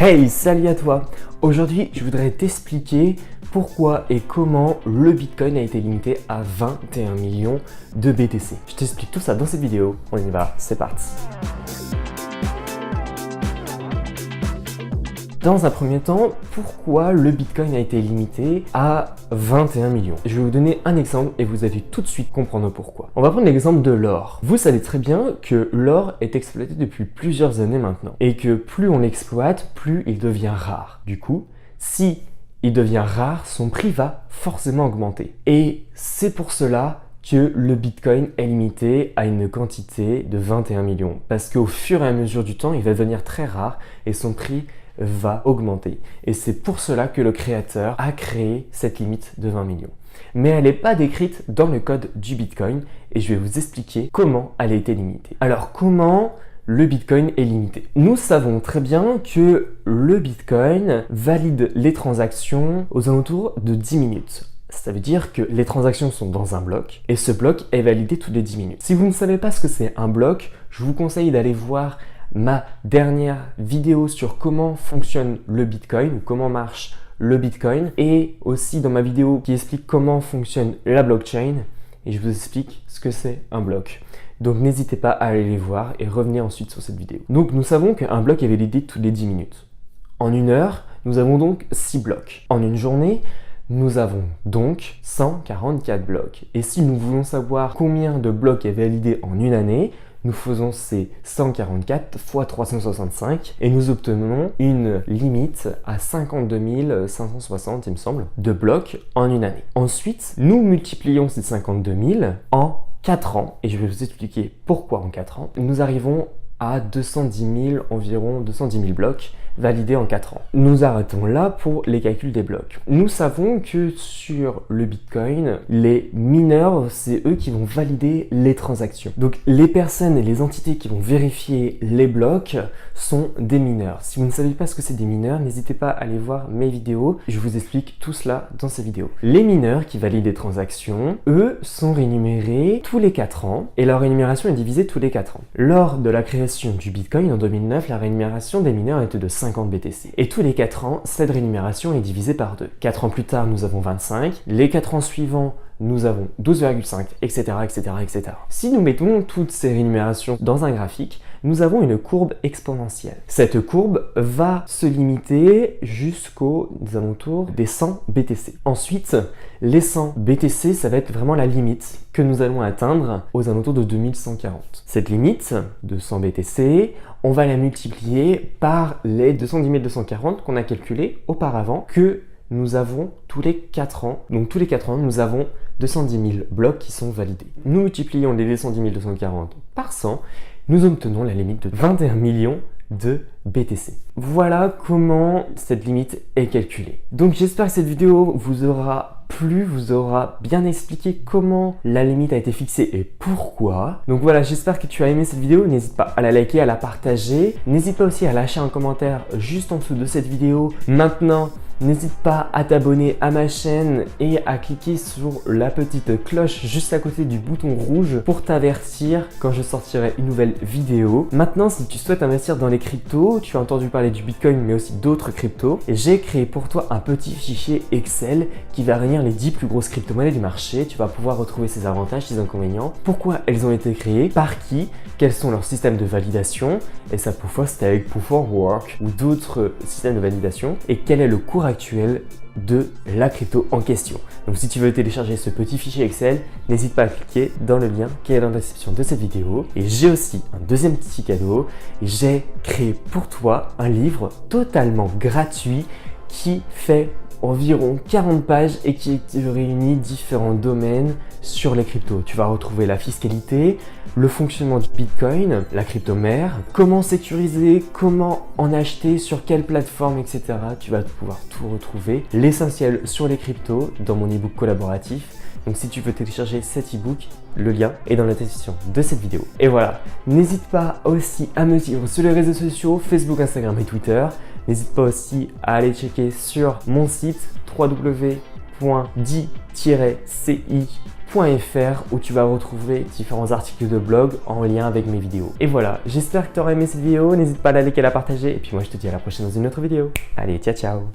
Hey, salut à toi! Aujourd'hui, je voudrais t'expliquer pourquoi et comment le Bitcoin a été limité à 21 millions de BTC. Je t'explique tout ça dans cette vidéo. On y va, c'est parti! Dans un premier temps, pourquoi le Bitcoin a été limité à 21 millions? Je vais vous donner un exemple et vous allez tout de suite comprendre pourquoi. On va prendre l'exemple de l'or. Vous savez très bien que l'or est exploité depuis plusieurs années maintenant et que plus on l'exploite, plus il devient rare. Du coup, si il devient rare, son prix va forcément augmenter. Et c'est pour cela que le Bitcoin est limité à une quantité de 21 millions. Parce qu'au fur et à mesure du temps, il va devenir très rare et son prix va augmenter. Et c'est pour cela que le créateur a créé cette limite de 20 millions. Mais elle n'est pas décrite dans le code du Bitcoin et je vais vous expliquer comment elle a été limitée. Alors comment le Bitcoin est limité? Nous savons très bien que le Bitcoin valide les transactions aux alentours de 10 minutes. Ça veut dire que les transactions sont dans un bloc et ce bloc est validé toutes les 10 minutes. Si vous ne savez pas ce que c'est un bloc, je vous conseille d'aller voir ma dernière vidéo sur comment fonctionne le Bitcoin ou comment marche le Bitcoin et aussi dans ma vidéo qui explique comment fonctionne la blockchain et je vous explique ce que c'est un bloc. Donc n'hésitez pas à aller les voir et revenir ensuite sur cette vidéo. Donc nous savons qu'un bloc est validé toutes les 10 minutes. En une heure, nous avons donc 6 blocs. En une journée, nous avons donc 144 blocs. Et si nous voulons savoir combien de blocs est validé en une année, nous faisons ces 144 fois 365 et nous obtenons une limite à 52 560, il me semble, de blocs en une année. Ensuite, nous multiplions ces 52 000 en 4 ans et je vais vous expliquer pourquoi en 4 ans. Nous arrivons à 210 000, environ 210 000 blocs validés en 4 ans. Nous arrêtons là pour les calculs des blocs. Nous savons que sur le Bitcoin, les mineurs, c'est eux qui vont valider les transactions. Donc les personnes et les entités qui vont vérifier les blocs sont des mineurs. Si vous ne savez pas ce que c'est des mineurs, n'hésitez pas à aller voir mes vidéos. Je vous explique tout cela dans ces vidéos. Les mineurs qui valident les transactions, eux, sont rémunérés tous les 4 ans et leur rémunération est divisée tous les 4 ans. Lors de la création du Bitcoin en 2009, la rémunération des mineurs était de 50 BTC. Et tous les 4 ans, cette rémunération est divisée par 2. 4 ans plus tard, nous avons 25. Les 4 ans suivants, nous avons 12,5, etc., etc., etc. Si nous mettons toutes ces rémunérations dans un graphique, nous avons une courbe exponentielle. Cette courbe va se limiter jusqu'aux alentours des 100 BTC. Ensuite, les 100 BTC, ça va être vraiment la limite que nous allons atteindre aux alentours de 2140. Cette limite de 100 BTC, on va la multiplier par les 210 240 qu'on a calculé auparavant, que nous avons tous les 4 ans. Donc tous les 4 ans, nous avons 210 000 blocs qui sont validés. Nous multiplions les 210 240 par 100, nous obtenons la limite de 21 millions de BTC. Voilà comment cette limite est calculée. Donc j'espère que cette vidéo vous aura plu, vous aura bien expliqué comment la limite a été fixée et pourquoi. Donc voilà, j'espère que tu as aimé cette vidéo. N'hésite pas à la liker, à la partager. N'hésite pas aussi à lâcher un commentaire juste en dessous de cette vidéo. Maintenant, n'hésite pas à t'abonner à ma chaîne et à cliquer sur la petite cloche juste à côté du bouton rouge pour t'avertir quand je sortirai une nouvelle vidéo. Maintenant, si tu souhaites investir dans les cryptos, tu as entendu parler du Bitcoin mais aussi d'autres cryptos, et j'ai créé pour toi un petit fichier Excel qui va réunir les 10 plus grosses crypto-monnaies du marché. Tu vas pouvoir retrouver ses avantages, ses inconvénients, pourquoi elles ont été créées, par qui, quels sont leurs systèmes de validation, et ça parfois c'était avec Proof of Work ou d'autres systèmes de validation, et quel est le cours actuel de la crypto en question. Donc si tu veux télécharger ce petit fichier Excel, n'hésite pas à cliquer dans le lien qui est dans la description de cette vidéo. Et j'ai aussi un deuxième petit cadeau. J'ai créé pour toi un livre totalement gratuit qui fait environ 40 pages et qui réunit différents domaines sur les cryptos. Tu vas retrouver la fiscalité, le fonctionnement du Bitcoin, la crypto-mère, comment sécuriser, comment en acheter, sur quelle plateforme, etc. Tu vas pouvoir tout retrouver. L'essentiel sur les cryptos dans mon e-book collaboratif. Donc si tu veux télécharger cet e-book, le lien est dans la description de cette vidéo. Et voilà, n'hésite pas aussi à me suivre sur les réseaux sociaux, Facebook, Instagram et Twitter. N'hésite pas aussi à aller checker sur mon site www www.di-ci.fr où tu vas retrouver différents articles de blog en lien avec mes vidéos. Et voilà, j'espère que tu auras aimé cette vidéo, n'hésite pas à la liker, à la partager et puis moi je te dis à la prochaine dans une autre vidéo. Allez, ciao ciao!